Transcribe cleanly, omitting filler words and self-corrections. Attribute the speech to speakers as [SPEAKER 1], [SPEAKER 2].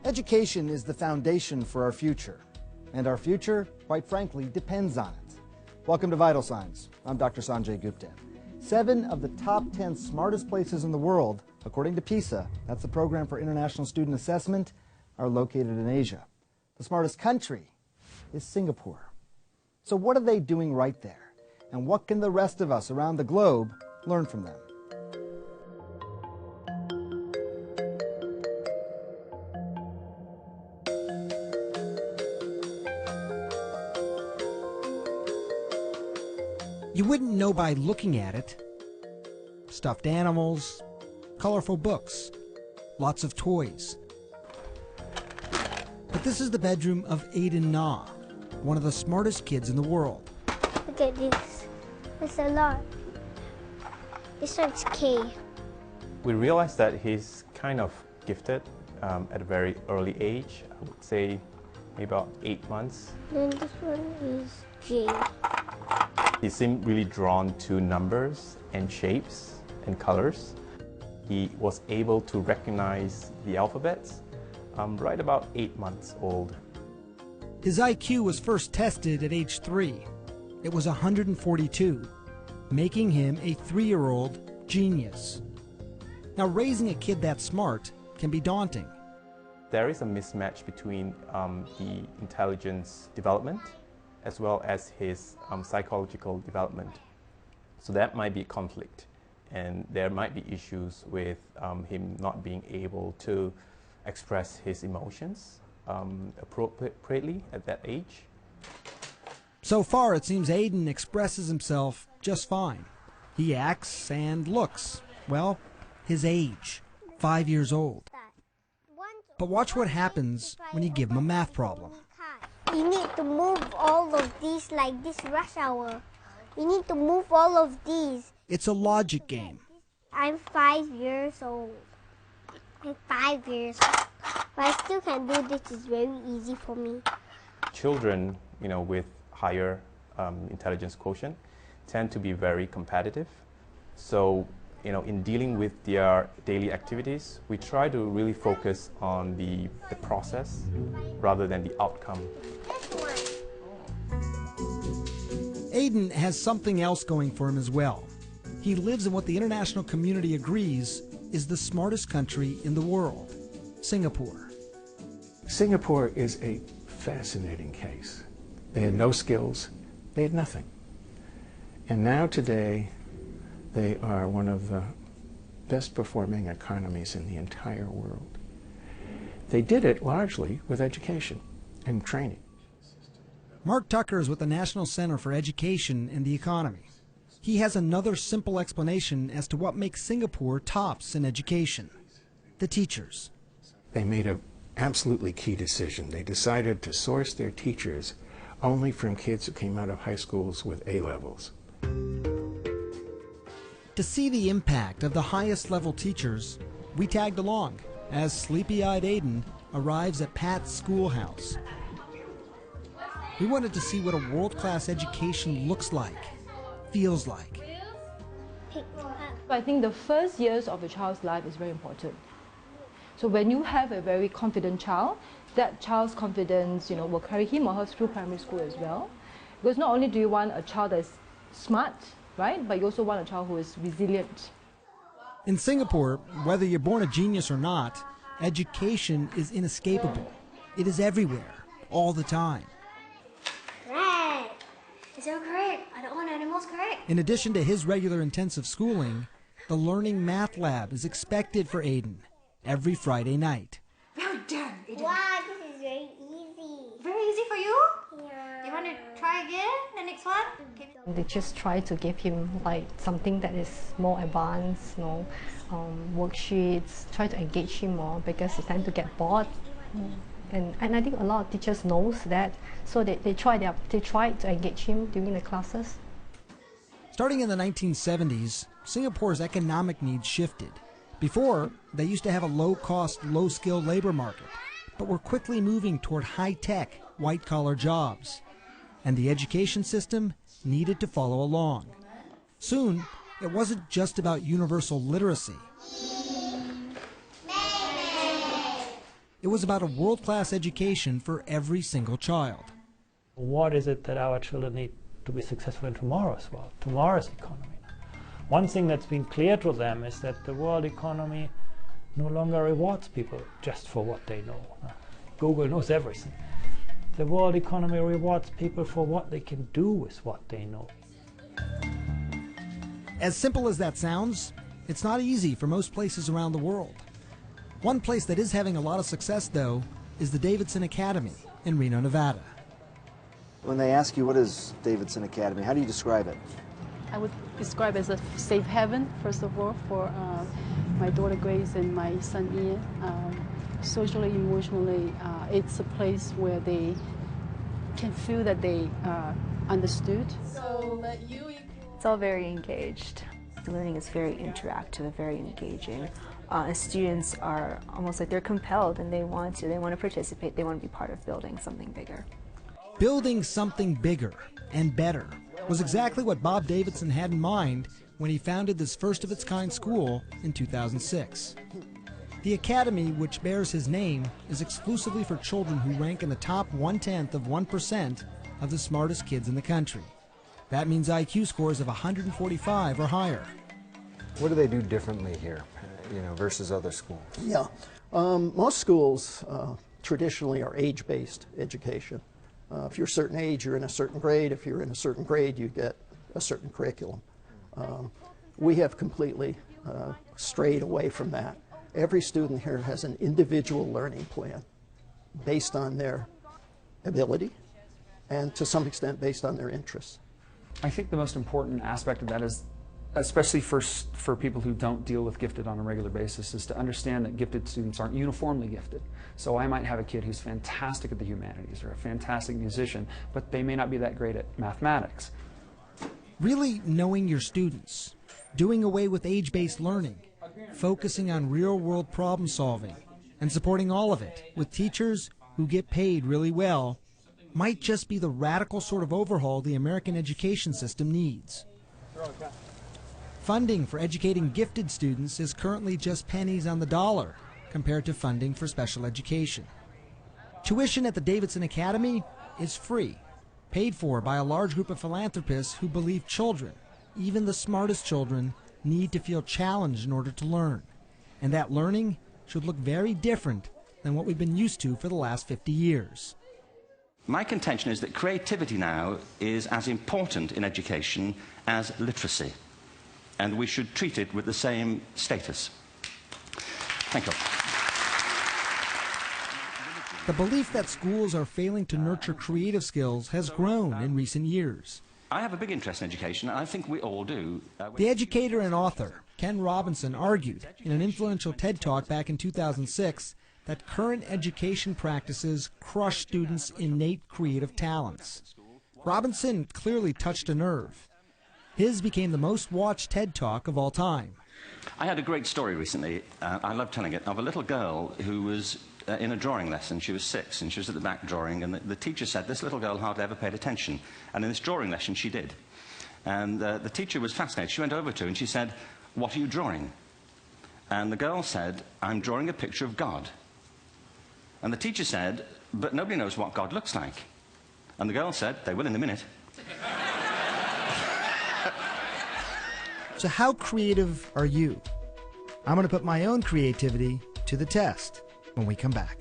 [SPEAKER 1] Education is the foundation for our future, and our future, quite frankly, depends on it. Welcome to Vital Signs. I'm Dr. Sanjay Gupta. 7 of the top 10 smartest places in the world, according to PISA, that's the Program for International Student Assessment, are located in Asia. The smartest country is Singapore. So what are they doing right there? And what can the rest of us around the globe learn from them? You wouldn't know by looking at it. Stuffed animals, colorful books, lots of toys. But this is the bedroom of Aiden Na, one of the smartest kids in the world.
[SPEAKER 2] Look at this. There's a lot. This one's K.
[SPEAKER 3] We realized that he's kind of gifted at a very early age. I would say maybe about 8 months.
[SPEAKER 2] Then this one is J.
[SPEAKER 3] He seemed really drawn to numbers and shapes and colors. He was able to recognize the alphabets right about 8 months old.
[SPEAKER 1] His IQ was first tested at age 3. It was 142, making him a 3-year-old genius. Now, raising a kid that smart can be daunting.
[SPEAKER 3] There is a mismatch between the intelligence development as well as his psychological development. So that might be a conflict, and there might be issues with him not being able to express his emotions appropriately at that age.
[SPEAKER 1] So far, it seems Aiden expresses himself just fine. He acts and looks, well, his age, 5 years old. But watch what happens when you give him a math problem.
[SPEAKER 2] You need to move all of these like this rush hour. You need to move all of these.
[SPEAKER 1] It's a logic game.
[SPEAKER 2] I'm 5 years old. I'm 5 years old. But I still can do this. It's very easy for me.
[SPEAKER 3] Children, with higher intelligence quotient tend to be very competitive. So, in dealing with their daily activities, we try to really focus on the process rather than the outcome.
[SPEAKER 1] Aiden has something else going for him as well. He lives in what the international community agrees is the smartest country in the world, Singapore.
[SPEAKER 4] Singapore is a fascinating case. They had no skills, they had nothing. And now today, they are one of the best performing economies in the entire world. They did it largely with education and training.
[SPEAKER 1] Mark Tucker is with the National Center for Education and the Economy. He has another simple explanation as to what makes Singapore tops in education: the teachers.
[SPEAKER 4] They made an absolutely key decision. They decided to source their teachers only from kids who came out of high schools with A levels.
[SPEAKER 1] To see the impact of the highest level teachers, we tagged along as sleepy-eyed Aiden arrives at Pat's schoolhouse. We wanted to see what a world-class education looks like, feels like.
[SPEAKER 5] I think the first years of a child's life is very important. So when you have a very confident child, that child's confidence, will carry him or her through primary school as well. Because not only do you want a child that's smart, right, but you also want a child who is resilient.
[SPEAKER 1] In Singapore, whether you're born a genius or not, education is inescapable. It is everywhere, all the time.
[SPEAKER 2] Correct. It's so correct. I don't want animals correct.
[SPEAKER 1] In addition to his regular intensive schooling, the Learning Math Lab is expected for Aiden every Friday night.
[SPEAKER 6] Well done, Aiden.
[SPEAKER 2] Wow, this is very easy.
[SPEAKER 6] Very easy for you?
[SPEAKER 2] Yeah.
[SPEAKER 6] You want to try again, the next one? Okay.
[SPEAKER 7] They just try to give him like something that is more advanced, worksheets, try to engage him more because he tends to get bored. And I think a lot of teachers knows that, so they try to engage him during the classes.
[SPEAKER 1] Starting in the 1970s, Singapore's economic needs shifted. Before, they used to have a low-cost, low-skilled labor market, but were quickly moving toward high-tech, white-collar jobs. And the education system needed to follow along. Soon, it wasn't just about universal literacy. It It was about a world-class education for every single child.
[SPEAKER 8] What is it that our children need to be successful in tomorrow's world, tomorrow's economy? One thing that's been clear to them is that the world economy no longer rewards people just for what they know. Google knows everything. The world economy rewards people for what they can do with what they know.
[SPEAKER 1] As simple as that sounds, it's not easy for most places around the world. One place that is having a lot of success, though, is the Davidson Academy in Reno, Nevada. When they ask you what is Davidson Academy, how do you describe it?
[SPEAKER 9] I would describe it as a safe haven, first of all, for my daughter Grace and my son Ian. Socially, emotionally, it's a place where they can feel that they are understood.
[SPEAKER 10] It's all very engaged. The learning is very interactive, very engaging. Students are almost like they're compelled and they want to participate, they want to be part of building something bigger.
[SPEAKER 1] Building something bigger and better was exactly what Bob Davidson had in mind when he founded this first-of-its-kind school in 2006. The Academy, which bears his name, is exclusively for children who rank in the top 0.1% of the smartest kids in the country. That means IQ scores of 145 or higher. What do they do differently here, versus other schools?
[SPEAKER 11] Yeah, most schools traditionally are age-based education. If you're a certain age, you're in a certain grade. If you're in a certain grade, you get a certain curriculum. We have completely strayed away from that. Every student here has an individual learning plan based on their ability and to some extent based on their interests.
[SPEAKER 12] I think the most important aspect of that is, especially for people who don't deal with gifted on a regular basis, is to understand that gifted students aren't uniformly gifted. So I might have a kid who's fantastic at the humanities or a fantastic musician, but they may not be that great at mathematics.
[SPEAKER 1] Really knowing your students, doing away with age-based learning, focusing on real-world problem solving, and supporting all of it with teachers who get paid really well might just be the radical sort of overhaul the American education system needs. Funding for educating gifted students is currently just pennies on the dollar compared to funding for special education. Tuition at the Davidson Academy is free, paid for by a large group of philanthropists who believe children, even the smartest children, need to feel challenged in order to learn. And that learning should look very different than what we've been used to for the last 50 years.
[SPEAKER 13] My contention is that creativity now is as important in education as literacy, and we should treat it with the same status. Thank you.
[SPEAKER 1] The belief that schools are failing to nurture creative skills has grown in recent years.
[SPEAKER 13] I have a big interest in education, and I think we all do.
[SPEAKER 1] The educator and author, Ken Robinson, argued in an influential TED Talk back in 2006 that current education practices crush students' innate creative talents. Robinson clearly touched a nerve. His became the most watched TED Talk of all time.
[SPEAKER 13] I had a great story recently, I love telling it, of a little girl who was in a drawing lesson. She was 6 and she was at the back drawing, and the teacher said this little girl hardly ever paid attention, and in this drawing lesson she did. And the teacher was fascinated. She went over to her and she said, "What are you drawing?" And the girl said, "I'm drawing a picture of God." And the teacher said, "But nobody knows what God looks like." And the girl said, "They will in a minute."
[SPEAKER 1] So how creative are you? I'm going to put my own creativity to the test when we come back.